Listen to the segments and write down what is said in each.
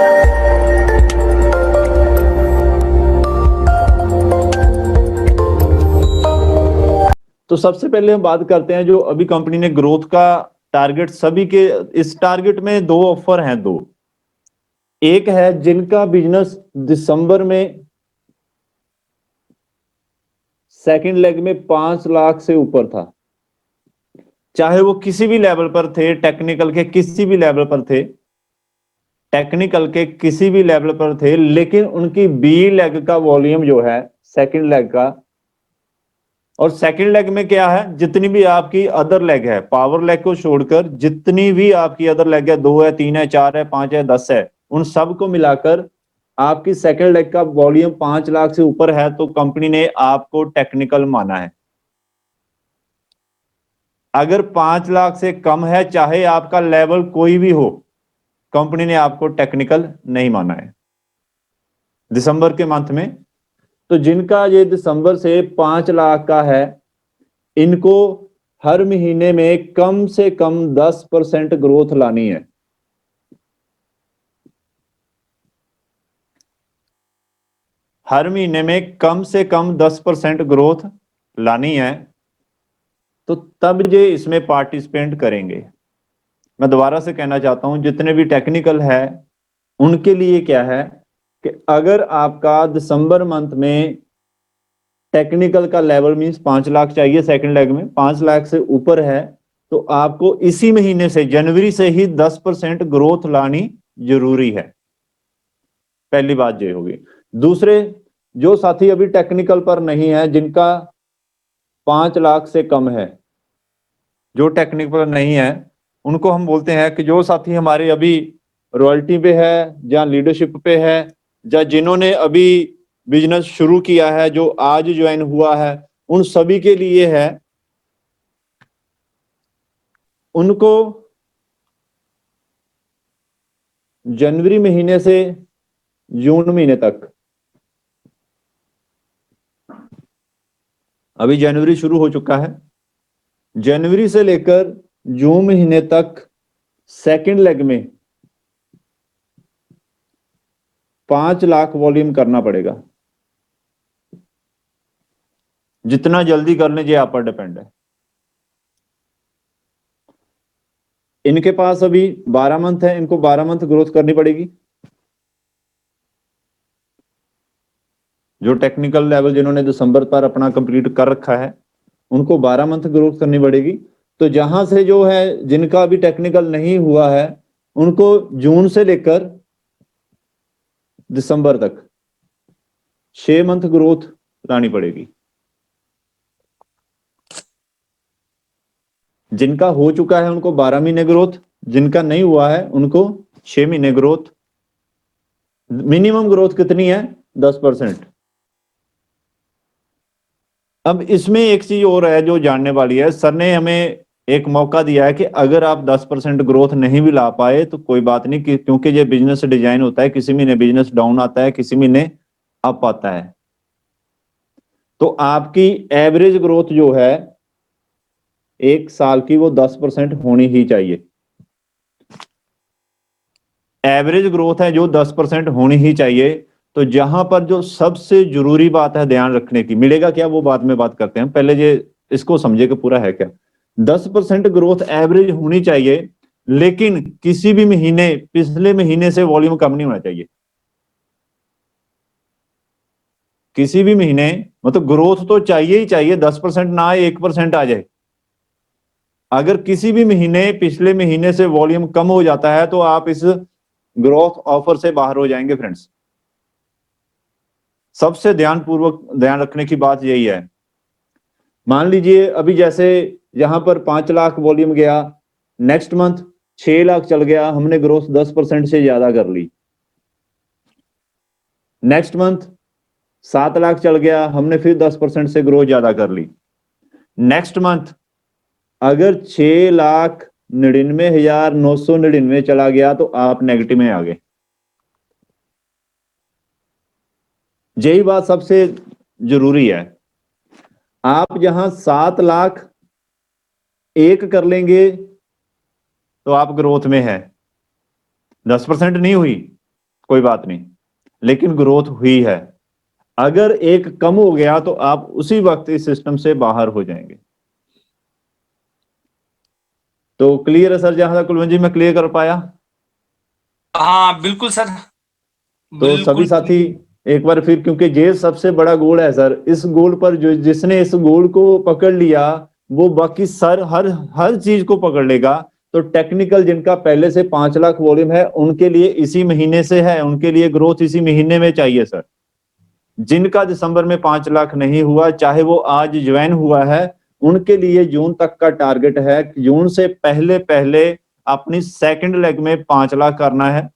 तो सबसे पहले हम बात करते हैं जो अभी कंपनी ने ग्रोथ का टारगेट, सभी के इस टारगेट में दो ऑफर हैं, दो। एक है जिनका बिजनेस दिसंबर में सेकंड लेग में 5 लाख से ऊपर था, चाहे वो किसी भी लेवल पर थे, टेक्निकल के किसी भी लेवल पर थे, टेक्निकल के किसी भी लेवल पर थे, लेकिन उनकी बी लेग का वॉल्यूम जो है सेकंड लेग का, और सेकंड लेग में क्या है, जितनी भी आपकी अदर लेग है, पावर लेग को छोड़कर जितनी भी आपकी अदर लेग है, 2 है, 3 है, 4 है, 5 है, 10 है, उन सबको मिलाकर आपकी सेकंड लेग का वॉल्यूम 5 लाख से ऊपर है, तो कंपनी ने आपको टेक्निकल माना है। अगर 5 लाख से कम है, चाहे आपका लेवल कोई भी हो, कंपनी ने आपको टेक्निकल नहीं माना है दिसंबर के मंथ में। तो जिनका ये दिसंबर से 5 लाख का है, इनको हर महीने में कम से कम 10% ग्रोथ लानी है। हर महीने में कम से कम 10% ग्रोथ लानी है, तो तब ये इसमें पार्टिसिपेट करेंगे। मैं दोबारा से कहना चाहता हूं, जितने भी टेक्निकल है उनके लिए क्या है कि अगर आपका दिसंबर मंथ में टेक्निकल का लेवल मींस 5 लाख चाहिए, सेकंड लेग में 5 लाख से ऊपर है, तो आपको इसी महीने से, जनवरी से ही 10% ग्रोथ लानी जरूरी है। पहली बात ये होगी। दूसरे, जो साथी अभी टेक्निकल पर नहीं है, जिनका 5 लाख से कम है, जो टेक्निकल पर नहीं है, उनको हम बोलते हैं कि जो साथी हमारे अभी रॉयल्टी पे है या लीडरशिप पे है, या जिन्होंने अभी बिजनेस शुरू किया है, जो आज ज्वाइन हुआ है, उन सभी के लिए है। उनको जनवरी महीने से जून महीने तक, अभी जनवरी शुरू हो चुका है, जनवरी से लेकर जून महीने तक सेकंड लेग में 5 लाख वॉल्यूम करना पड़ेगा। जितना जल्दी कर लें, ये आप पर डिपेंड है। इनके पास अभी 12 मंथ है, इनको 12 मंथ ग्रोथ करनी पड़ेगी। जो टेक्निकल लेवल जिन्होंने दिसंबर पर अपना कंप्लीट कर रखा है, उनको 12 मंथ ग्रोथ करनी पड़ेगी। तो जहां से जो है जिनका अभी टेक्निकल नहीं हुआ है, उनको जून से लेकर दिसंबर तक 6 मंथ ग्रोथ लानी पड़ेगी। जिनका हो चुका है उनको 12 महीने ग्रोथ, जिनका नहीं हुआ है उनको 6 महीने ग्रोथ। मिनिमम ग्रोथ कितनी है? 10%। अब इसमें एक चीज और है जो जानने वाली है। सर ने हमें एक मौका दिया है कि अगर आप 10% ग्रोथ नहीं भी ला पाए तो कोई बात नहीं, क्योंकि ये बिजनेस डिजाइन होता है, किसी महीने बिजनेस डाउन आता है, किसी महीने अप आता है। तो आपकी एवरेज ग्रोथ जो है एक साल की, वो 10% होनी ही चाहिए। एवरेज ग्रोथ है जो 10% होनी ही चाहिए। तो जहां पर जो सबसे जरूरी बात है ध्यान रखने की, मिलेगा क्या वो बाद में बात करते हैं, पहले ये इसको समझे कि पूरा है क्या। 10% ग्रोथ एवरेज होनी चाहिए, लेकिन किसी भी महीने पिछले महीने से वॉल्यूम कम नहीं होना चाहिए। किसी भी महीने मतलब ग्रोथ तो चाहिए ही चाहिए, 10% ना आए, 1% आ जाए। अगर किसी भी महीने पिछले महीने से वॉल्यूम कम हो जाता है तो आप इस ग्रोथ ऑफर से बाहर हो जाएंगे फ्रेंड्स। सबसे ध्यान रखने की बात यही है। मान लीजिए अभी जैसे यहां पर 5 लाख वॉल्यूम गया, नेक्स्ट मंथ 6 लाख चल गया, हमने ग्रोथ 10% से ज्यादा कर ली। नेक्स्ट मंथ 7 लाख चल गया, हमने फिर 10% से ग्रोथ ज्यादा कर ली। नेक्स्ट मंथ अगर 6,99,999 चला गया तो आप नेगेटिव में आ गए। यही बात सबसे जरूरी है। आप जहां 7 लाख एक कर लेंगे तो आप ग्रोथ में है, 10% नहीं हुई, कोई बात नहीं, लेकिन ग्रोथ हुई है। अगर एक कम हो गया तो आप उसी वक्त इस सिस्टम से बाहर हो जाएंगे। तो क्लियर है सर, जहां तक कुलवंत जी मैं क्लियर कर पाया? हाँ बिल्कुल सर, तो सभी बिल्कुल। साथी एक बार फिर, क्योंकि ये सबसे बड़ा गोल है सर, इस गोल पर जो जिसने इस गोल को पकड़ लिया वो बाकी सर हर हर चीज को पकड़ लेगा। तो टेक्निकल जिनका पहले से 5 लाख वॉल्यूम है उनके लिए इसी महीने से है, उनके लिए ग्रोथ इसी महीने में चाहिए सर। जिनका दिसंबर में 5 लाख नहीं हुआ, चाहे वो आज ज्वाइन हुआ है, उनके लिए जून तक का टारगेट है, जून से पहले पहले अपनी सेकंड लेग में 5 लाख करना है।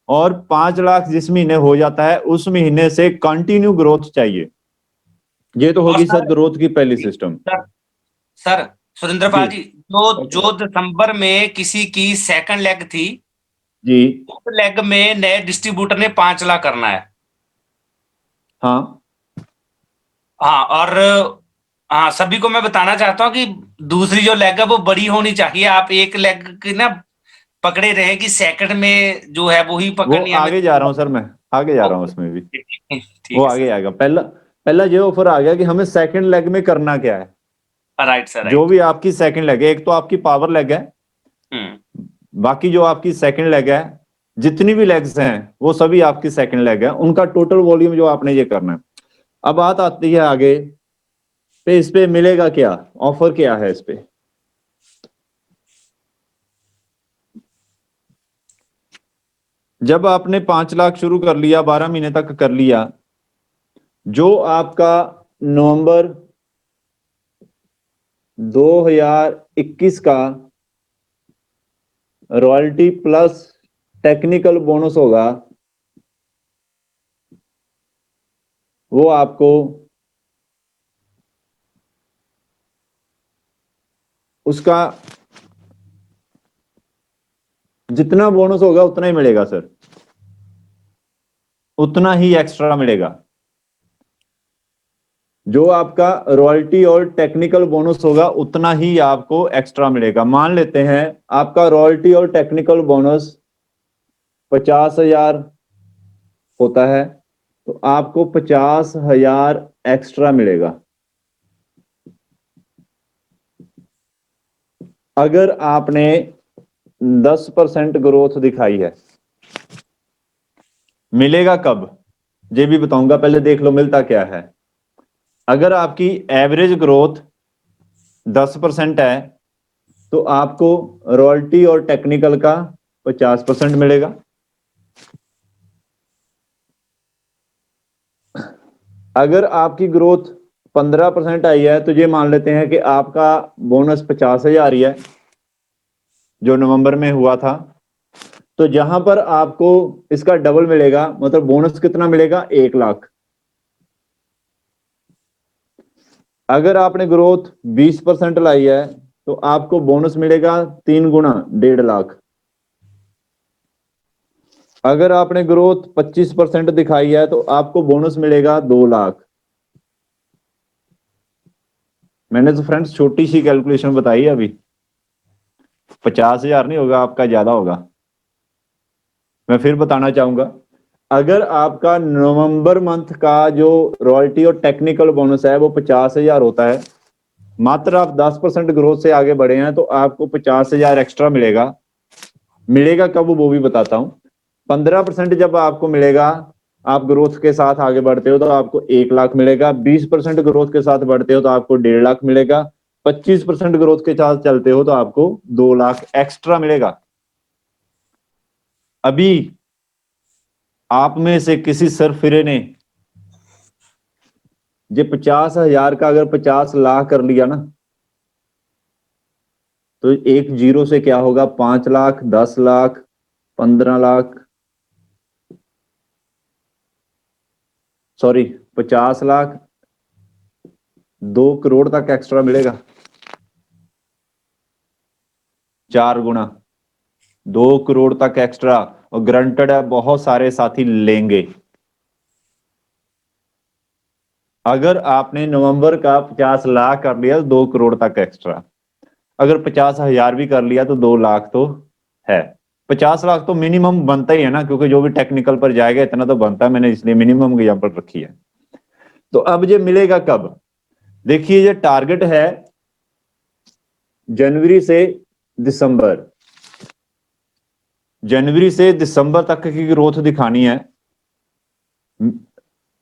और 5 लाख जिस महीने हो जाता है उस महीने से कंटिन्यू ग्रोथ चाहिए। ये तो और होगी सर सर, ग्रोथ की पहली सिस्टम। सर सर सुरेंद्र जी पाल जी, जो ओके जो दिसंबर में किसी की सेकंड लेग थी, जी। उस लेग में नए डिस्ट्रीब्यूटर ने 5 लाख करना है। हाँ हाँ, और हाँ, सभी को मैं बताना चाहता हूँ कि दूसरी जो लेग है वो बड़ी होनी चाहिए। आप एक लेग की ना पकड़े रहे कि सेकंड में जो है वो ही वो पकड़नी है हमें। आगे जा रहा हूँ सर, मैं आगे जा रहा हूँ ओके, उसमें भी। वो ठीक है आगे सर। आएगा। पहला पहला ये ऑफर आ गया कि हमें सेकंड लेग में करना क्या है। राइट सर, जो राइट। भी आपकी सेकंड लेग है, एक तो आपकी पावर लेग है, हम्म। बाकी जो आपकी सेकंड लेग है, जितनी भी लेग्स हैं वो सभी आपकी सेकंड लेग है, उनका टोटल वॉल्यूम जो आपने ये करना है। अब बात आती है आगे पे, इस पे मिलेगा क्या, ऑफर क्या है इस पे। जब आपने 5 लाख शुरू कर लिया, 12 महीने तक कर लिया, जो आपका नवंबर 2021 का रॉयल्टी प्लस टेक्निकल बोनस होगा, वो आपको उसका जितना बोनस होगा उतना ही मिलेगा सर, उतना ही एक्स्ट्रा मिलेगा। जो आपका रॉयल्टी और टेक्निकल बोनस होगा उतना ही आपको एक्स्ट्रा मिलेगा। मान लेते हैं आपका रॉयल्टी और टेक्निकल बोनस 50,000 होता है, तो आपको 50,000 एक्स्ट्रा मिलेगा अगर आपने 10% ग्रोथ दिखाई है। मिलेगा कब, ये भी बताऊंगा, पहले देख लो मिलता क्या है। अगर आपकी एवरेज ग्रोथ 10% है तो आपको रॉयल्टी और टेक्निकल का 50% मिलेगा। अगर आपकी ग्रोथ 15% आई है तो ये मान लेते हैं कि आपका बोनस 50,000 ही है जो नवंबर में हुआ था, तो जहां पर आपको इसका डबल मिलेगा, मतलब बोनस कितना मिलेगा, 1 लाख। अगर आपने ग्रोथ 20% लाई है तो आपको बोनस मिलेगा 3 गुना, 1.5 लाख। अगर आपने ग्रोथ 25% दिखाई है तो आपको बोनस मिलेगा 2 लाख। मैंने तो फ्रेंड्स छोटी सी कैलकुलेशन बताई है अभी, 50,000 नहीं होगा आपका, ज्यादा होगा। मैं फिर बताना चाहूंगा, अगर आपका नवंबर मंथ का जो रॉयल्टी और टेक्निकल बोनस है वो 50,000 होता है, मात्र आप 10% ग्रोथ से आगे बढ़े हैं तो आपको 50,000 एक्स्ट्रा मिलेगा। मिलेगा कब वो भी बताता हूं। 15% जब आपको मिलेगा, आप ग्रोथ के साथ आगे बढ़ते हो तो आपको 1 लाख मिलेगा। 20% ग्रोथ के साथ बढ़ते हो तो आपको 1.5 लाख मिलेगा। 25% ग्रोथ के साथ चलते हो तो आपको 2 लाख एक्स्ट्रा मिलेगा। अभी आप में से किसी सरफिरे ने ये 50,000 का अगर 50 लाख कर लिया ना, तो एक जीरो से क्या होगा, 5 लाख, 10 लाख, 15 लाख, सॉरी 50 लाख, 2 करोड़ तक एक्स्ट्रा मिलेगा। 4 गुना, 2 करोड़ तक एक्स्ट्रा। और ग्रंटेड है बहुत सारे साथी लेंगे। अगर आपने नवंबर का 50 लाख कर लिया तो 2 करोड़ तक एक्स्ट्रा। अगर 50,000 भी कर लिया तो 2 लाख तो है। 50 लाख तो मिनिमम बनता ही है ना, क्योंकि जो भी टेक्निकल पर जाएगा इतना तो बनता है, मैंने इसलिए मिनिमम एग्जांपल रखी है। तो अब ये मिलेगा कब? देखिए ये टारगेट है जनवरी से दिसंबर, जनवरी से दिसंबर तक की ग्रोथ दिखानी है,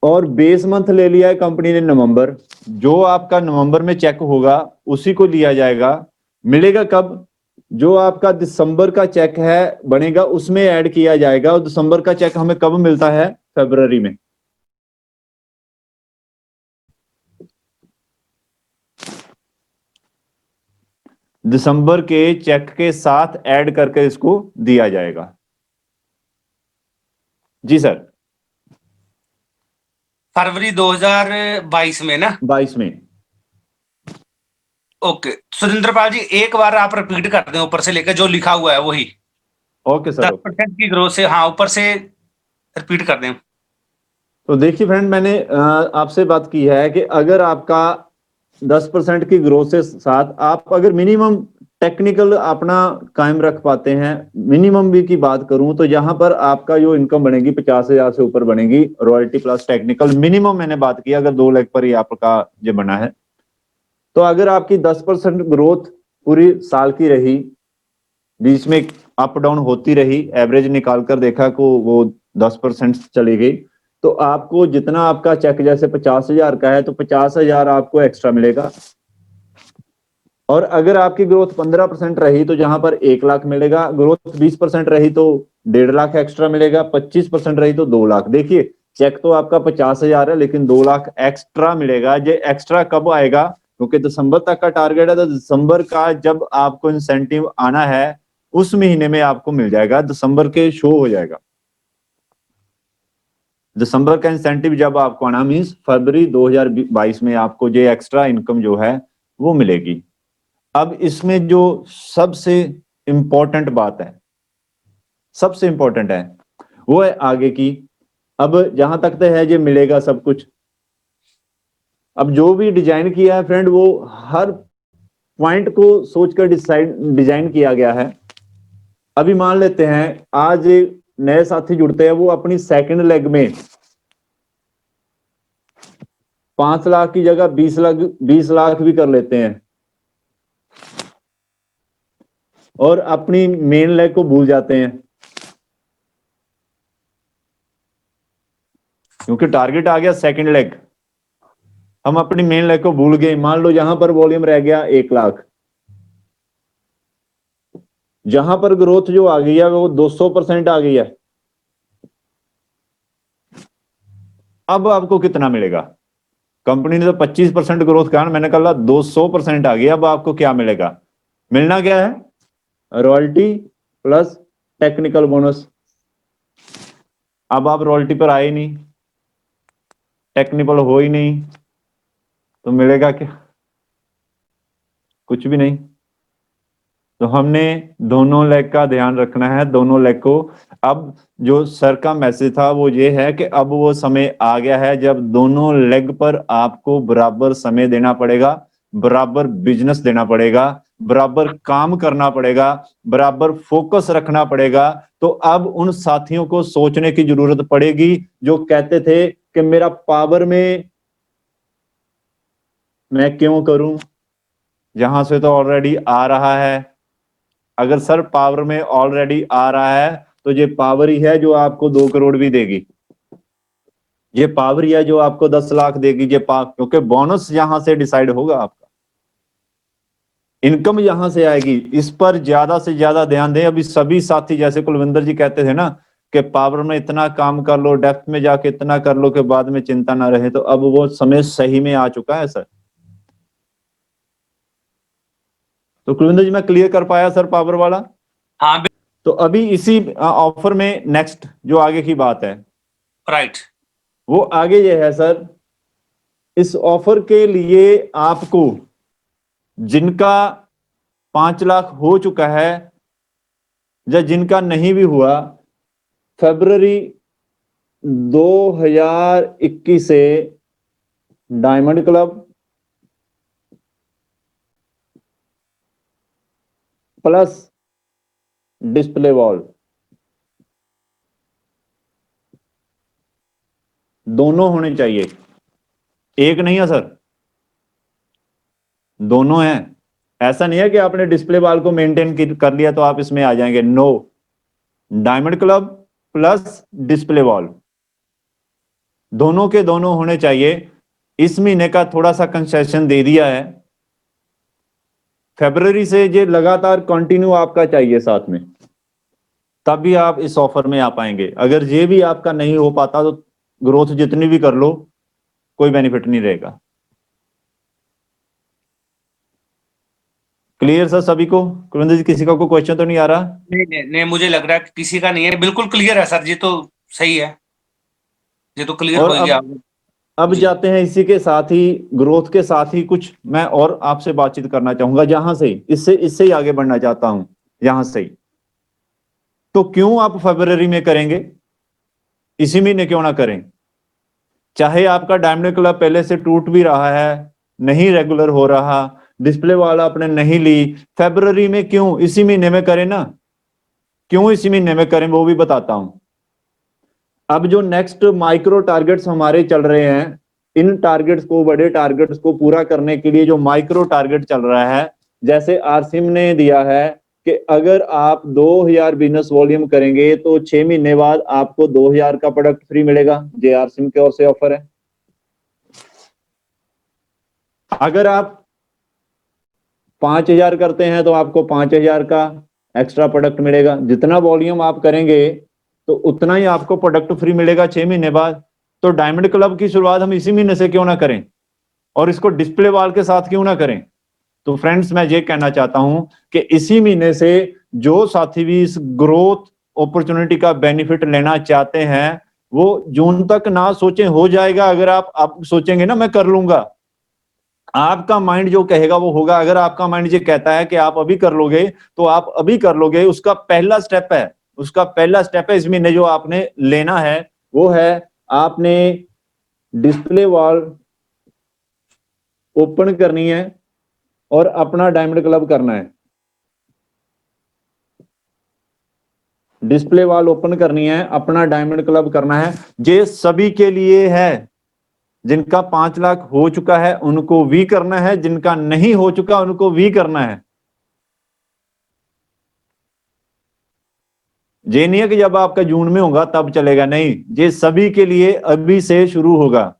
और बेस मंथ ले लिया है कंपनी ने नवंबर। जो आपका नवंबर में चेक होगा उसी को लिया जाएगा। मिलेगा कब? जो आपका दिसंबर का चेक है बनेगा उसमें ऐड किया जाएगा, और दिसंबर का चेक हमें कब मिलता है? फरवरी में। दिसंबर के चेक के साथ ऐड करके इसको दिया जाएगा। जी सर। फरवरी 2022 में ना? 22 में। ओके सुरेंद्र पाल जी, एक बार आप रिपीट कर दें ऊपर से लेकर जो लिखा हुआ है वही। Okay sir. 10% की ग्रोथ से, हाँ ऊपर से रिपीट कर दें। तो देखिए फ्रेंड, मैंने आपसे बात की है कि अगर आपका 10% की ग्रोथ से साथ आप अगर मिनिमम टेक्निकल अपना कायम रख पाते हैं, मिनिमम भी की बात करूं तो यहां पर आपका जो इनकम बनेगी 50,000 से ऊपर बनेगी, रॉयल्टी प्लस टेक्निकल। मिनिमम मैंने बात की अगर 2 लाख पर ही आपका जो बना है, तो अगर आपकी 10% ग्रोथ पूरी साल की रही, बीच में अप डाउन होती रही, एवरेज निकाल कर देखा को वो 10% चली गई, तो आपको जितना आपका चेक जैसे 50,000 का है तो 50,000 आपको एक्स्ट्रा मिलेगा। और अगर आपकी ग्रोथ 15% रही तो जहां पर 1 लाख मिलेगा, ग्रोथ 20% रही तो 1.5 लाख एक्स्ट्रा मिलेगा, 25% रही तो 2 लाख। देखिए चेक तो आपका 50,000 है लेकिन 2 लाख एक्स्ट्रा मिलेगा। ये एक्स्ट्रा कब आएगा? क्योंकि दिसंबर तक का टारगेट है, तो दिसंबर का जब आपको इंसेंटिव आना है उस महीने में आपको मिल जाएगा, दिसंबर के शो हो जाएगा। दिसंबर का इंसेंटिव जब आपको आना मीन्स फरवरी 2022 में आपको जो एक्स्ट्रा इनकम जो है वो मिलेगी। अब इसमें जो सबसे इंपॉर्टेंट बात है, सबसे इंपॉर्टेंट है वो है आगे की। अब जहां तक तो है ये मिलेगा सब कुछ। अब जो भी डिजाइन किया है फ्रेंड, वो हर पॉइंट को सोचकर डिजाइन किया गया है। अभी मान लेते हैं आज नए साथी जुड़ते हैं, वो अपनी सेकंड लेग में 5 लाख की जगह 20 लाख भी कर लेते हैं, और अपनी मेन लेग को भूल जाते हैं क्योंकि टारगेट आ गया सेकंड लेग। हम अपनी मेन लेग को भूल गए। मान लो यहां पर वॉल्यूम रह गया 1 लाख, जहां पर ग्रोथ जो आ गई है वो 200% आ गई है। अब आपको कितना मिलेगा? कंपनी ने तो 25% ग्रोथ कहा, मैंने कहा 200% आ गई। अब आपको क्या मिलेगा? मिलना क्या है? Royalty plus technical bonus. अब आप रॉयल्टी पर आए नहीं, टेक्निकल हो ही नहीं, तो मिलेगा क्या? कुछ भी नहीं। तो हमने दोनों लेग का ध्यान रखना है, दोनों लेग को। अब जो सर का मैसेज था वो ये है कि अब वो समय आ गया है जब दोनों लेग पर आपको बराबर समय देना पड़ेगा, बराबर बिजनेस देना पड़ेगा, बराबर काम करना पड़ेगा, बराबर फोकस रखना पड़ेगा। तो अब उन साथियों को सोचने की जरूरत पड़ेगी जो कहते थे कि मेरा पावर में मैं क्यों करूं, जहां से तो ऑलरेडी आ रहा है। अगर सर पावर में ऑलरेडी आ रहा है तो ये पावर ही है जो आपको 2 करोड़ भी देगी, ये पावर ही है जो आपको 10 लाख देगी। क्योंकि बोनस यहां से डिसाइड होगा, आपका इनकम यहां से आएगी। इस पर ज्यादा से ज्यादा ध्यान दें। अभी सभी साथी जैसे कुलविंदर जी कहते थे ना कि पावर में इतना काम कर लो, डेप्थ में जाके इतना कर लो कि बाद में चिंता ना रहे, तो अब वो समय सही में आ चुका है सर। तो कुलविंदर जी मैं क्लियर कर पाया सर पावर वाला? हाँ तो अभी इसी ऑफर में नेक्स्ट जो आगे की बात है राइट। वो आगे ये है सर, इस ऑफर के लिए आपको जिनका 5 लाख हो चुका है या जिनका नहीं भी हुआ, फरवरी 2021 से diamond club plus display wall दोनों होने चाहिए, एक नहीं है सर, दोनों हैं। ऐसा नहीं है कि आपने डिस्प्ले वॉल को मेंटेन कर लिया तो आप इसमें आ जाएंगे, no. Diamond club plus display wall, दोनों के दोनों होने चाहिए। इस महीने का थोड़ा सा कंसेशन दे दिया है, फरवरी से ये लगातार कंटिन्यू आपका चाहिए साथ में, तब भी आप इस ऑफर में आ पाएंगे। अगर ये भी आपका नहीं हो पाता तो ग्रोथ जितनी भी कर लो, कोई बेनिफिट नहीं रहेगा। क्लियर सर सभी को? कुलविंदर जी, किसी का कोई क्वेश्चन तो नहीं आ रहा? नहीं, मुझे लग रहा है कि किसी का नहीं है, बिल्कुल क्लियर है सर जी, तो सही है, ये तो क्लियर और हो गया। अब जी। जाते हैं इसी के साथ ही, ग्रोथ के साथ ही कुछ मैं और आपसे बातचीत करना चाहूंगा, जहां से इससे इससे ही आगे बढ़ना चाहता हूं, यहां से ही। तो क्यों आप फरवरी में करेंगे, इसी महीने क्यों ना करें? चाहे आपका डायमंड क्लब पहले से टूट भी रहा है, नहीं रेगुलर हो रहा, डिस्प्ले वाला आपने नहीं ली, फरवरी में क्यों इसी महीने में करें ना, क्यों इसी महीने में करें वो भी बताता हूं। अब जो नेक्स्ट माइक्रो टारगेट्स हमारे चल रहे हैं, इन टारगेट्स को, बड़े टारगेट्स को पूरा करने के लिए जो माइक्रो टारगेट चल रहा है, जैसे आरसिम ने दिया है कि अगर आप 2000 बिजनेस वॉल्यूम करेंगे तो 6 महीने बाद आपको 2000 का प्रोडक्ट फ्री मिलेगा, जे आरसिम की ओर से ऑफर है। अगर आप 5000 करते हैं तो आपको 5000 का एक्स्ट्रा प्रोडक्ट मिलेगा, जितना वॉल्यूम आप करेंगे तो उतना ही आपको प्रोडक्ट फ्री मिलेगा 6 महीने बाद। तो डायमंड क्लब की शुरुआत हम इसी महीने से क्यों ना करें, और इसको डिस्प्ले वॉल के साथ क्यों ना करें? तो फ्रेंड्स, मैं ये कहना चाहता हूं कि इसी महीने से जो साथी भी इस ग्रोथ अपॉर्चुनिटी का बेनिफिट लेना चाहते हैं, वो जून तक ना सोचें, हो जाएगा। अगर आप सोचेंगे ना मैं कर लूंगा, आपका माइंड जो कहेगा वो होगा। अगर आपका माइंड ये कहता है कि आप अभी कर लोगे तो आप अभी कर लोगे, उसका पहला स्टेप है, उसका पहला स्टेप है इस महीने जो आपने लेना है, वो है आपने डिस्प्ले वॉल ओपन करनी है और अपना डायमंड क्लब करना है। डिस्प्ले वॉल ओपन करनी है, अपना डायमंड क्लब करना है। ये सभी के लिए है, जिनका 5 लाख हो चुका है उनको भी करना है, जिनका नहीं हो चुका उनको भी करना है। ये नहीं है कि जब आपका जून में होगा तब चलेगा, नहीं, ये सभी के लिए अभी से शुरू होगा।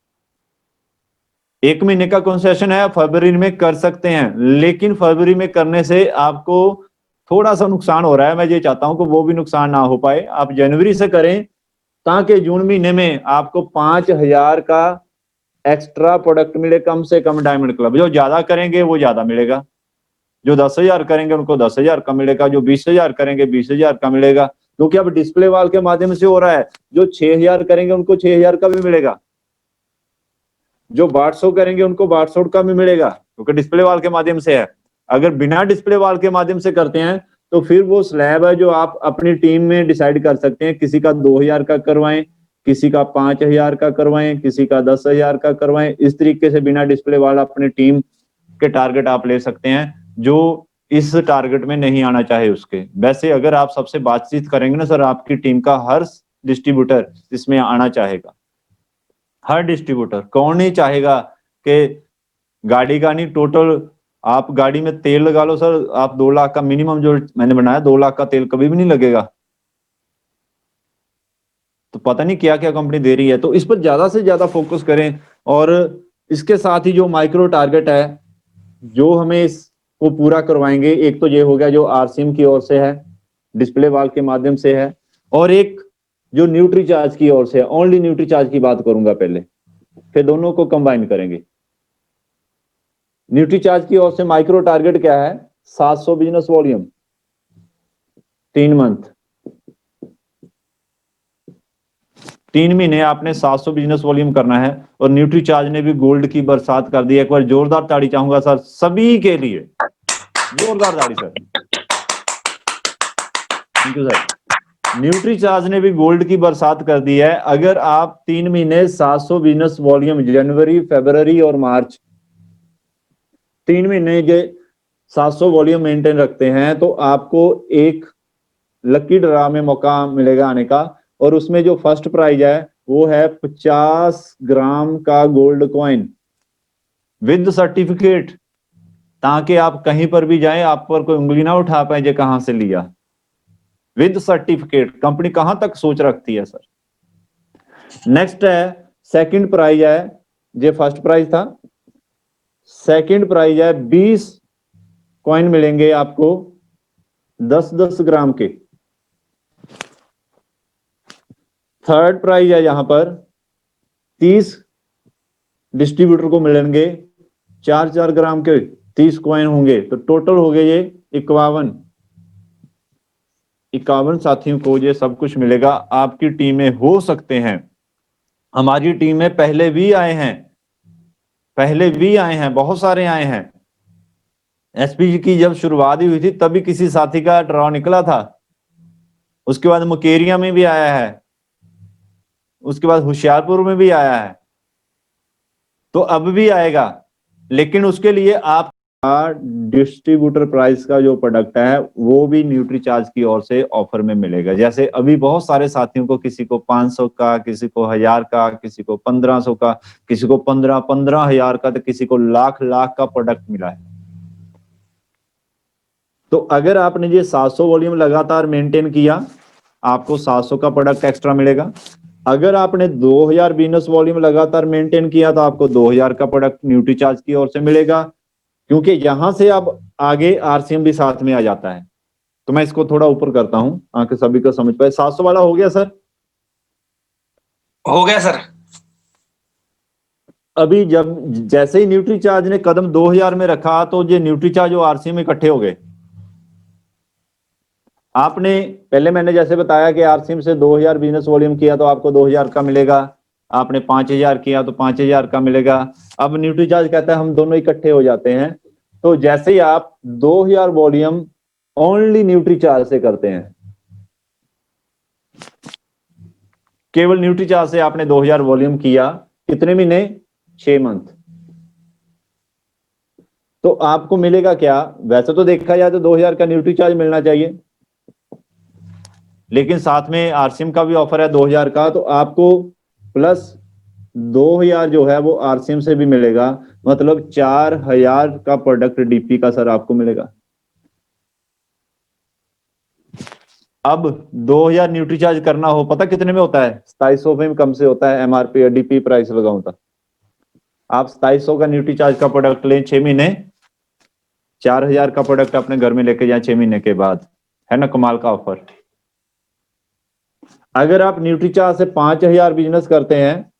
1 महीने का कंसेशन है, फरवरी में कर सकते हैं, लेकिन फरवरी में करने से आपको थोड़ा सा नुकसान हो रहा है। मैं ये चाहता हूं कि वो भी नुकसान ना हो पाए, आप जनवरी से करें ताकि जून महीने में आपको 5000 का एक्स्ट्रा प्रोडक्ट मिले, कम से कम डायमंड क्लब। जो ज्यादा करेंगे वो ज्यादा मिलेगा, जो 10,000 करेंगे उनको 10,000 का मिलेगा, जो 20,000 करेंगे 20,000 का मिलेगा, क्योंकि अब डिस्प्ले वॉल के माध्यम से हो रहा है। जो 6,000 करेंगे उनको 6,000 का भी मिलेगा, जो 1200 करेंगे उनको 1200 का भी मिलेगा, क्योंकि डिस्प्ले वॉल के माध्यम से है। अगर बिना डिस्प्ले वॉल के माध्यम से करते हैं तो फिर वो स्लैब है जो आप अपनी टीम में डिसाइड कर सकते हैं, किसी का 2,000 का करवाएं, किसी का 5,000 का करवाएं, किसी का 10,000 का करवाएं। इस तरीके से बिना डिस्प्ले वाला अपनी टीम के टारगेट आप ले सकते हैं, जो इस टारगेट में नहीं आना चाहे उसके। वैसे अगर आप सबसे बातचीत करेंगे ना सर, आपकी टीम का हर डिस्ट्रीब्यूटर इसमें आना चाहेगा, हर डिस्ट्रीब्यूटर। कौन नहीं चाहेगा कि गाड़ी का नहीं, टोटल आप गाड़ी में तेल लगा लो सर, आप 2 लाख का मिनिमम जो मैंने बनाया, 2 लाख का तेल कभी भी नहीं लगेगा। तो पता नहीं क्या क्या कंपनी दे रही है, तो इस पर ज्यादा से ज्यादा फोकस करें। और इसके साथ ही जो माइक्रो टारगेट है जो हमें इसको पूरा करवाएंगे, एक तो ये हो गया जो आरसिम की ओर से है, डिस्प्ले वॉल के माध्यम से है, और एक जो न्यूट्री चार्ज की ओर से है। ओनली न्यूट्री चार्ज की बात करूंगा पहले, फिर दोनों को कंबाइन करेंगे। न्यूट्री चार्ज की ओर से माइक्रो टारगेट क्या है? 700 बिजनेस वॉल्यूम 3 मंथ, 3 महीने आपने 700 बिजनेस वॉल्यूम करना है। और न्यूट्री चार्ज ने भी गोल्ड की बरसात कर दी है। एक बार जोरदार ताड़ी चाहूंगा सर सभी के लिए, जोरदार ताड़ी sir, thank you sir. Nutri charge ने भी गोल्ड की बरसात कर दी है। अगर आप 3 महीने 700 बिजनेस वॉल्यूम, जनवरी, फरवरी और मार्च, 3 महीने के 700 वॉल्यूम मेंटेन रखते हैं तो आपको एक लकी ड्रा में मौका मिलेगा आने का, और उसमें जो फर्स्ट प्राइज है वो है 50 ग्राम का गोल्ड कॉइन विद सर्टिफिकेट, ताकि आप कहीं पर भी जाएं आप पर कोई उंगली ना उठा पाए जे कहां से लिया। विद सर्टिफिकेट कंपनी कहां तक सोच रखती है सर। नेक्स्ट है सेकंड प्राइज है, जे फर्स्ट प्राइज था, सेकंड प्राइज है 20 कॉइन मिलेंगे आपको 10-10 ग्राम के। थर्ड प्राइज है यहां पर 30 डिस्ट्रीब्यूटर को मिलेंगे 4-4 ग्राम के 30 कॉइन होंगे, तो टोटल हो गए ये 51 साथियों को ये सब कुछ मिलेगा। आपकी टीम में हो सकते हैं, हमारी टीम में पहले भी आए हैं, बहुत सारे आए हैं। एसपीजी की जब शुरुआत ही हुई थी तभी किसी साथी का ड्रॉ निकला था, उसके बाद मुकेरिया में भी आया है, उसके बाद होशियारपुर में भी आया है, तो अब भी आएगा। लेकिन उसके लिए आप डिस्ट्रीब्यूटर प्राइस का जो प्रोडक्ट है वो भी न्यूट्रीचार्ज की ओर से ऑफर में मिलेगा। जैसे अभी बहुत सारे साथियों को, किसी को 500 का, किसी को 1000 का, किसी को 1500 का, किसी को 15,000 का, तो किसी को लाख का प्रोडक्ट मिला है। तो अगर आपने ये 700 वॉल्यूम लगातार मेंटेन किया, आपको 700 का प्रोडक्ट एक्स्ट्रा मिलेगा। अगर आपने 2000 बिजनेस वॉल्यूम लगातार मेंटेन किया तो आपको 2000 का प्रोडक्ट न्यूट्रीचार्ज की ओर से मिलेगा, क्योंकि यहां से अब आगे आरसीएम भी साथ में आ जाता है। तो मैं इसको थोड़ा ऊपर करता हूं ताकि सभी को समझ पाए। 700 वाला हो गया सर? हो गया सर। अभी जब जैसे ही न्यूट्रीचार्ज ने कदम 2000 में रखा तो ये न्यूट्रीचार्ज और आरसीएम इकट्ठे हो गए। आपने पहले, मैंने जैसे बताया कि आरसीएम से 2000 बिजनेस वॉल्यूम किया तो आपको 2000 का मिलेगा, आपने 5000 किया तो 5000 का मिलेगा। अब न्यूट्रीचार्ज कहता है हम दोनों इकट्ठे हो जाते हैं। तो जैसे ही आप 2000 वॉल्यूम ओनली न्यूट्रीचार्ज से करते हैं, केवल न्यूट्रीचार्ज से आपने 2000 वॉल्यूम किया, कितने महीने? 6 मंथ। तो आपको मिलेगा क्या? वैसे तो देखा जाए तो 2000 का न्यूट्रीचार्ज मिलना चाहिए, लेकिन साथ में आरसीएम का भी ऑफर है 2000 का, तो आपको प्लस 2000 जो है वो आरसीएम से भी मिलेगा, मतलब 4000 का प्रोडक्ट डीपी का सर आपको मिलेगा। अब 2000 न्यूट्रीचार्ज करना हो, पता कितने में होता है? 2700 में कम से होता है एमआरपी डीपी प्राइस लगाऊं तो आप 2700 का न्यूट्रीचार्ज का प्रोडक्ट लें 6 महीने, 4000 का प्रोडक्ट अपने घर में लेके जाएं 6 महीने के बाद। है ना कमाल का ऑफर। अगर आप न्यूट्रीचार्ज से 5000 बिजनेस करते हैं,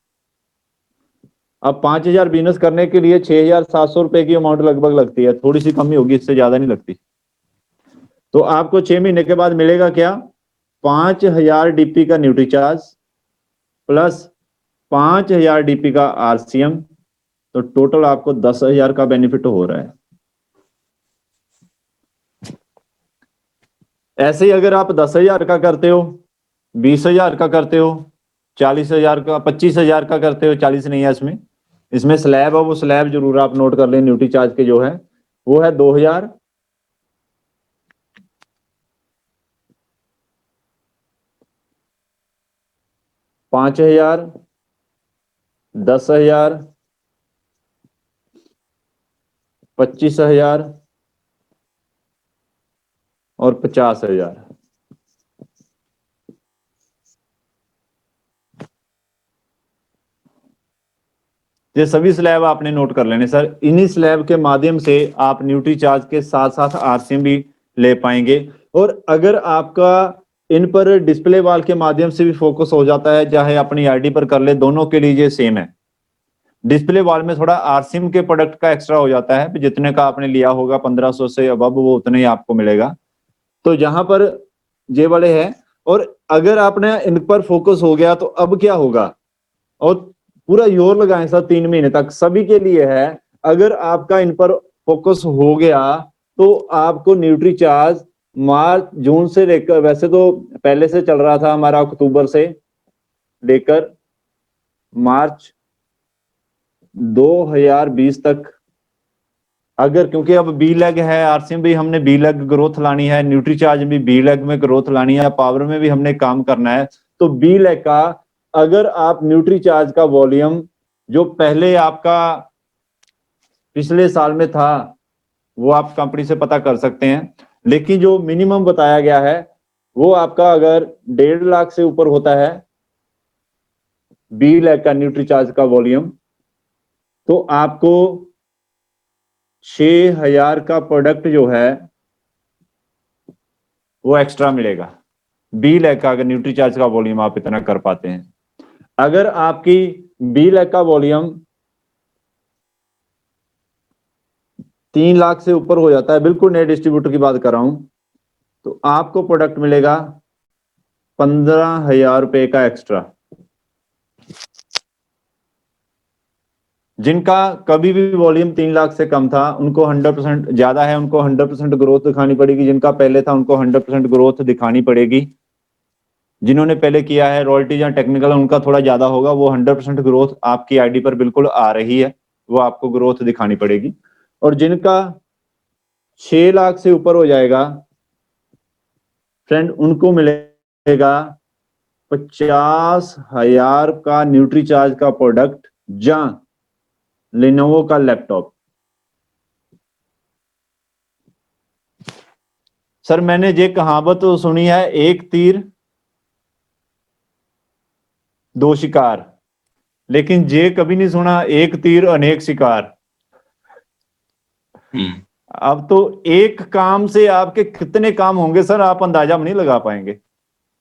अब 5000 बिजनेस करने के लिए 6700 रुपए की अमाउंट लगभग लगती है, थोड़ी सी कमी होगी, इससे ज्यादा नहीं लगती। तो आपको 6 महीने के बाद मिलेगा क्या? 5000 डीपी का न्यूट्रीचार्ज प्लस 5000 डीपी का आरसीएम, तो टोटल आपको 10,000 का बेनिफिट हो रहा है। ऐसे ही अगर आप 10,000 का करते हो, 20,000 का करते हो, 40,000 का, 25,000 का करते हो, 40 नहीं है इसमें स्लैब है, वो स्लैब जरूर आप नोट कर लें। न्यूट्रीचार्ज के जो है वो है 2000, 5,000, 10,000, 25,000 और 50,000। ये सभी स्लैब आपने नोट कर लेने सर। इन्हीं स्लैब के माध्यम से आप न्यूट्रीचार्ज के साथ साथ आरसीएम भी ले पाएंगे। और अगर आपका इन पर डिस्प्ले वॉल के माध्यम से भी फोकस हो जाता है, चाहे अपनी आईडी पर कर ले, दोनों के लिए ये सेम है। डिस्प्ले वॉल में थोड़ा आरसीएम के प्रोडक्ट का एक्स्ट्रा हो जाता है, जितने का आपने लिया होगा 1500 से अब वो उतने ही आपको मिलेगा। तो यहाँ पर ये वाले हैं, और अगर आपने इन पर फोकस हो गया तो अब क्या होगा, और पूरा जोर लगाएं सर 3 महीने तक सभी के लिए है। अगर आपका इन पर फोकस हो गया तो आपको न्यूट्रीचार्ज मार्च जून से लेकर, वैसे तो पहले से चल रहा था हमारा अक्टूबर से लेकर मार्च 2020 तक, अगर, क्योंकि अब बी लेग है, आरसीएम भी हमने बी लेग ग्रोथ लानी है, न्यूट्रीचार्ज भी बी लेग में ग्रोथ लानी है, पावर में भी हमने काम करना है, तो बी लेग का अगर आप न्यूट्री चार्ज का वॉल्यूम जो पहले आपका पिछले साल में था वो आप कंपनी से पता कर सकते हैं, लेकिन जो मिनिमम बताया गया है वो आपका अगर 1.5 लाख से ऊपर होता है 20 लाख का न्यूट्री चार्ज का वॉल्यूम, तो आपको 6,000 का प्रोडक्ट जो है वो एक्स्ट्रा मिलेगा। 20 लाख का अगर न्यूट्री चार्ज का वॉल्यूम आप इतना कर पाते हैं। अगर आपकी 20 लाख का वॉल्यूम 3 लाख से ऊपर हो जाता है, बिल्कुल नए डिस्ट्रीब्यूटर की बात कर रहा हूं, तो आपको प्रोडक्ट मिलेगा 15,000 रुपए का एक्स्ट्रा। जिनका कभी भी वॉल्यूम 3 लाख से कम था उनको 100% ज्यादा है, उनको 100% ग्रोथ दिखानी पड़ेगी। जिनका पहले था उनको 100% ग्रोथ दिखानी पड़ेगी। जिन्होंने पहले किया है रॉयल्टी या टेक्निकल उनका थोड़ा ज्यादा होगा, वो 100% ग्रोथ आपकी आईडी पर बिल्कुल आ रही है, वो आपको ग्रोथ दिखानी पड़ेगी। और जिनका 6 लाख से ऊपर हो जाएगा फ्रेंड, उनको मिलेगा 50,000 का न्यूट्री चार्ज का प्रोडक्ट या लिनोवो का लैपटॉप। सर मैंने ये कहावत तो सुनी है, एक तीर दो शिकार, लेकिन ये कभी नहीं सुना एक तीर अनेक शिकार। अब तो एक काम से आपके कितने काम होंगे सर, आप अंदाजा नहीं लगा पाएंगे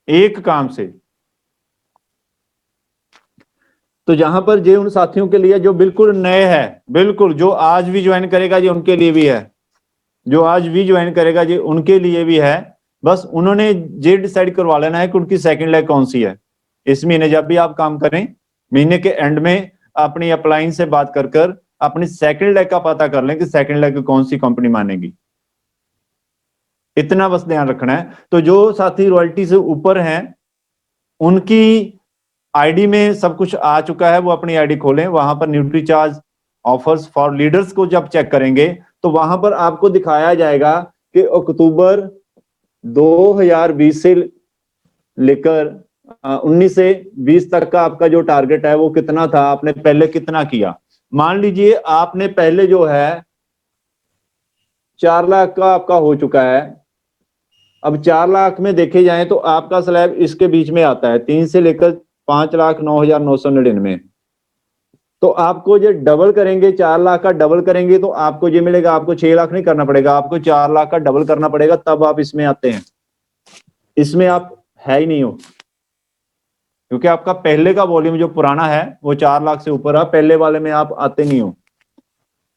एक काम से। तो यहां पर ये उन साथियों के लिए जो बिल्कुल नए हैं, बिल्कुल जो आज भी ज्वाइन करेगा ये उनके लिए भी है, जो आज भी ज्वाइन करेगा ये उनके लिए भी है। बस उन्होंने ये डिसाइड करवा लेना है कि उनकी सेकंड लेग कौन सी है। इस महीने जब भी आप काम करें, महीने के एंड में अपनी अपलाइन से बात कर कर अपनी सेकंड लेग का पता कर लें कि सेकंड लेग कौन सी कंपनी मानेगी। इतना बस ध्यान रखना है। तो जो साथी रॉयल्टी से ऊपर हैं उनकी आईडी में सब कुछ आ चुका है, वो अपनी आईडी खोलें, वहां पर nutri charge offers for leaders को जब चेक करेंगे तो वहां पर आपको दिखाया जाएगा कि अक्टूबर 2020 से लेकर 19 से 20 तक का आपका जो टारगेट है वो कितना था, आपने पहले कितना किया। मान लीजिए आपने पहले जो है 4 लाख का आपका हो चुका है। अब 4 लाख में देखे जाए तो आपका स्लैब इसके बीच में आता है, 3 से लेकर 5,09,999। तो आपको जो डबल करेंगे, 4 लाख का डबल करेंगे तो आपको ये मिलेगा। आपको 6 लाख नहीं करना पड़ेगा, आपको 4 लाख का डबल करना पड़ेगा, तब आप इसमें आते हैं। इसमें आप है ही नहीं हो, क्योंकि आपका पहले का वॉल्यूम जो पुराना है वो 4 लाख से ऊपर है। पहले वाले में आप आते नहीं हो,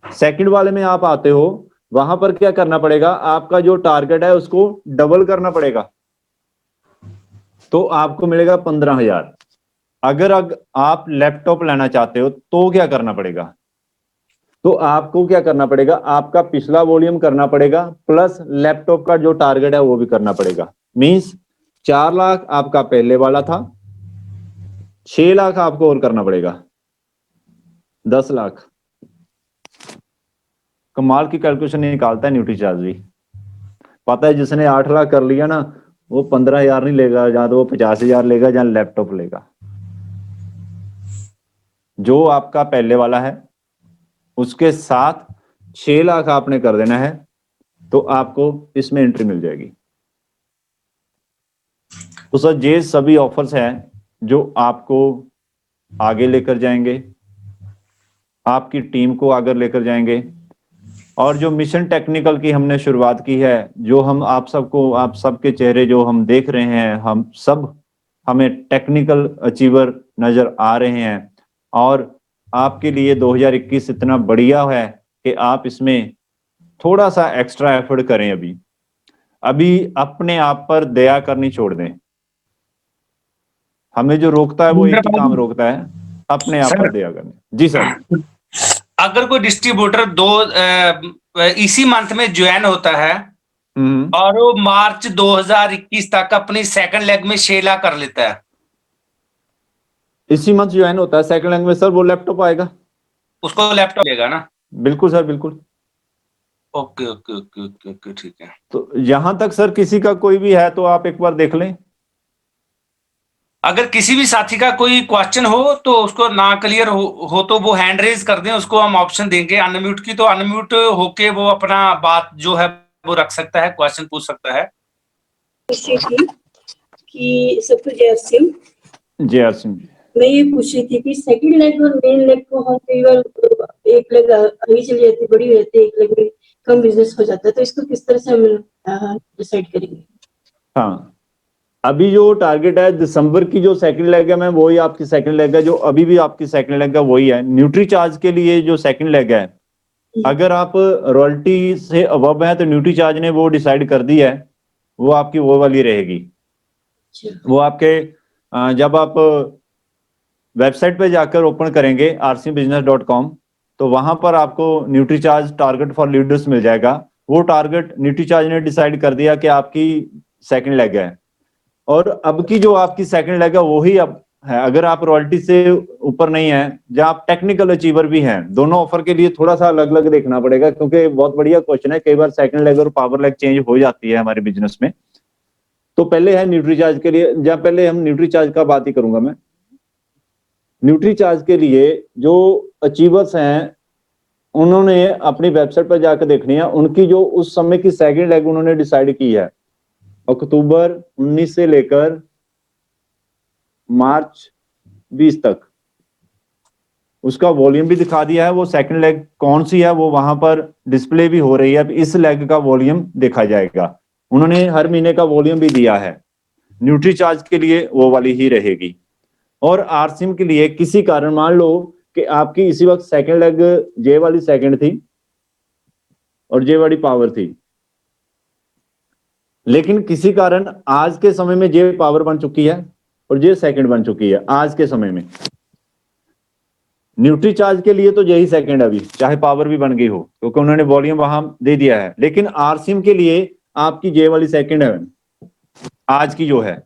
सेकंड वाले में आप आते हो। वहां पर क्या करना पड़ेगा, आपका जो टारगेट है उसको डबल करना पड़ेगा, तो आपको मिलेगा 15,000। अगर आप लैपटॉप लेना चाहते हो तो क्या करना पड़ेगा, तो आपको क्या करना पड़ेगा, आपका पिछला वॉल्यूम करना पड़ेगा प्लस लैपटॉप का जो टारगेट है वो भी करना पड़ेगा। मींस 4 लाख आपका पहले वाला था, 6 लाख आपको और करना पड़ेगा, 10 लाख। कमाल की कैलकुलेशन निकालता है न्यूट्री चार्ज भी। पता है जिसने 8 लाख कर लिया ना वो 15,000 नहीं लेगा, या तो वो 50,000 लेगा या लैपटॉप लेगा। जो आपका पहले वाला है उसके साथ 6 लाख आपने कर देना है, तो आपको इसमें एंट्री मिल जाएगी। तो सर ये सभी ऑफर्स हैं जो आपको आगे लेकर जाएंगे, आपकी टीम को आगे लेकर जाएंगे। और जो मिशन टेक्निकल की हमने शुरुआत की है, जो हम आप सबको, आप सबके चेहरे जो हम देख रहे हैं, हम सब हमें टेक्निकल अचीवर नजर आ रहे हैं। और आपके लिए 2021 इतना बढ़िया है कि आप इसमें थोड़ा सा एक्स्ट्रा एफर्ट करें। अभी अपने आप पर दया करनी छोड़ दें। हमें जो रोकता है वो एक ही काम रोकता है, अपने आप पर दया करने। जी सर। अगर कोई डिस्ट्रीब्यूटर इसी मंथ में ज्वाइन होता है और वो मार्च 2021 तक अपनी सेकंड लेग में 6 लाख कर लेता है, इसी मंथ ज्वाइन होता है सेकंड लेग में सर, वो लैपटॉप आएगा, उसको लैपटॉप लेगा ना? बिल्कुल सर, बिल्कुल। Okay okay okay okay okay, ठीक है। तो यहां तक सर किसी का कोई भी है तो आप एक बार देख लें। अगर किसी भी साथी का कोई क्वेश्चन हो तो उसको ना क्लियर हो तो वो हैंड रेज कर दें, उसको हम ऑप्शन देंगे अनम्यूट की, तो अनम्यूट होके वो अपना बात जो है वो रख सकता है, क्वेश्चन पूछ सकता है। कि सबको जय सिंह। जय सिंह जी, मैं ये पूछ रही थी कि सेकंड लेग और मेन लेग को हम कई बार एक लेग आगे चली जाती बड़ी हो जाती है, एक लेग में कम बिजनेस हो जाता है, तो इसको किस तरह से हम डिसाइड करेंगे? हाँ अभी जो टारगेट है दिसंबर की जो सेकंड लेग है, मैं वही आपकी सेकंड लेग है, जो अभी भी आपकी सेकंड लेग है वही है। न्यूट्री चार्ज के लिए जो सेकंड लेग है, अगर आप रॉयल्टी से अबव है तो न्यूट्री चार्ज ने वो डिसाइड कर दी है, वो आपकी वो वाली रहेगी। वो आपके जब आप वेबसाइट पे जाकर ओपन करेंगे rcbusiness.com, तो वहां पर आपको Nutricharge target for leaders मिल जाएगा। वो टारगेट न्यूट्री चार्ज ने डिसाइड कर दिया कि आपकी सेकंड लेग है। और अब की जो आपकी सेकंड लेग है वही अब है। अगर आप रॉयल्टी से ऊपर नहीं है, जहां आप टेक्निकल अचीवर भी हैं, दोनों ऑफर के लिए थोड़ा सा अलग अलग देखना पड़ेगा, क्योंकि बहुत बढ़िया क्वेश्चन है। कई बार सेकंड लेग और पावर लेग चेंज हो जाती है हमारे बिजनेस में। तो पहले है न्यूट्री चार्ज के लिए, जहां पहले हम न्यूट्री चार्ज का बात ही करूंगा मैं। न्यूट्री चार्ज के लिए जो अचीवर्स हैं, उन्होंने अपनी वेबसाइट पर जाकर देखनी है उनकी जो उस समय की सेकंड लेग उन्होंने डिसाइड की है, अक्टूबर 19 से लेकर मार्च 20 तक। उसका वॉल्यूम भी दिखा दिया है, वो सेकंड लेग कौन सी है वो वहां पर डिस्प्ले भी हो रही है। अब इस लेग का वॉल्यूम देखा जाएगा, उन्होंने हर महीने का वॉल्यूम भी दिया है। न्यूट्री चार्ज के लिए वो वाली ही रहेगी। और आरसिम के लिए किसी कारण मान लो कि आपकी इसी वक्त सेकंड लेग जे वाली सेकंड थी और जे वाली पावर थी, लेकिन किसी कारण आज के समय में जे पावर बन चुकी है और जे सेकंड बन चुकी है आज के समय में। न्यूट्री चार्ज के लिए तो यही सेकंड है अभी, चाहे पावर भी बन गई हो, क्योंकि उन्होंने वॉल्यूम वहां दे दिया है। लेकिन आरसिम के लिए आपकी जे वाली सेकंड है आज की, जो है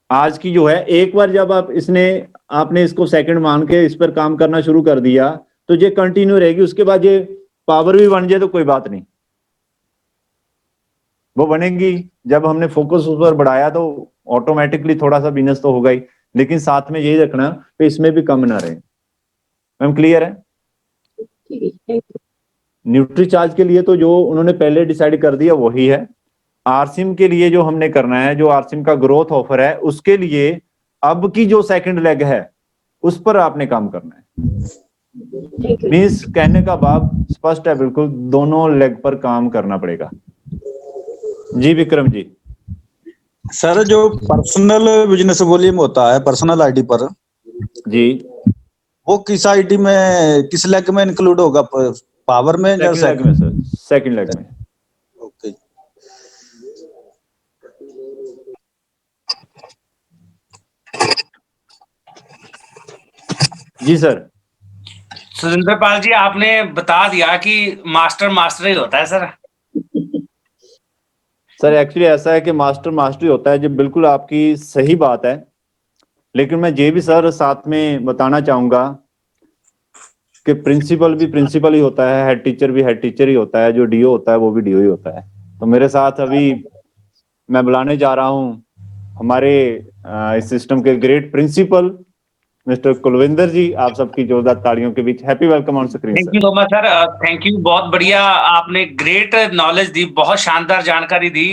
आज की जो है। एक बार जब आपने इसको सेकंड मान के इस पर काम करना शुरू कर दिया तो ये कंटिन्यू रहेगी। उसके बाद ये पावर भी बन जाए तो कोई बात नहीं, वो बनेगी। जब हमने फोकस उस पर बढ़ाया तो ऑटोमेटिकली थोड़ा सा बिजनेस तो होगा ही, लेकिन साथ में यही रखना कि इसमें भी कम ना रहे। मैम क्लियर है? न्यूट्री चार्ज के लिए तो जो उन्होंने पहले डिसाइड कर दिया वही है। आरसिम के लिए जो हमने करना है, जो आरसिम का ग्रोथ ऑफर है, उसके लिए अब की जो सेकंड लेग है उस पर आपने काम करना है। मीन्स कहने का भाव स्पष्ट है बिल्कुल, दोनों लेग पर काम करना पड़ेगा। जी विक्रम जी। सर जो पर्सनल बिजनेस वॉल्यूम होता है पर्सनल आईडी पर जी, वो किस आईडी में किस लेग में इंक्लूड होगा, पावर में या सेकंड लेग में सर, सेकंड लेग में। ओके। जी सर। सुरेंद्र पाल जी, आपने बता दिया कि मास्टर मास्टर ही होता है सर। सर एक्चुअली ऐसा है कि मास्टर मास्टर ही होता है, जो बिल्कुल आपकी सही बात है। लेकिन मैं ये भी सर साथ में बताना चाहूंगा कि प्रिंसिपल भी प्रिंसिपल ही होता है, हेड टीचर भी हेड टीचर ही होता है, जो डीओ होता है वो भी डीओ ही होता है। तो मेरे साथ अभी मैं बुलाने जा रहा हूं हमारे इस सिस्टम के great principal Mister Kulvinder ji. आप सबकी जोरदार तालियों के बीच happy welcome on screen thank you so much sir, thank you. बहुत बढ़िया, आपने ग्रेट नॉलेज दी, बहुत शानदार जानकारी दी।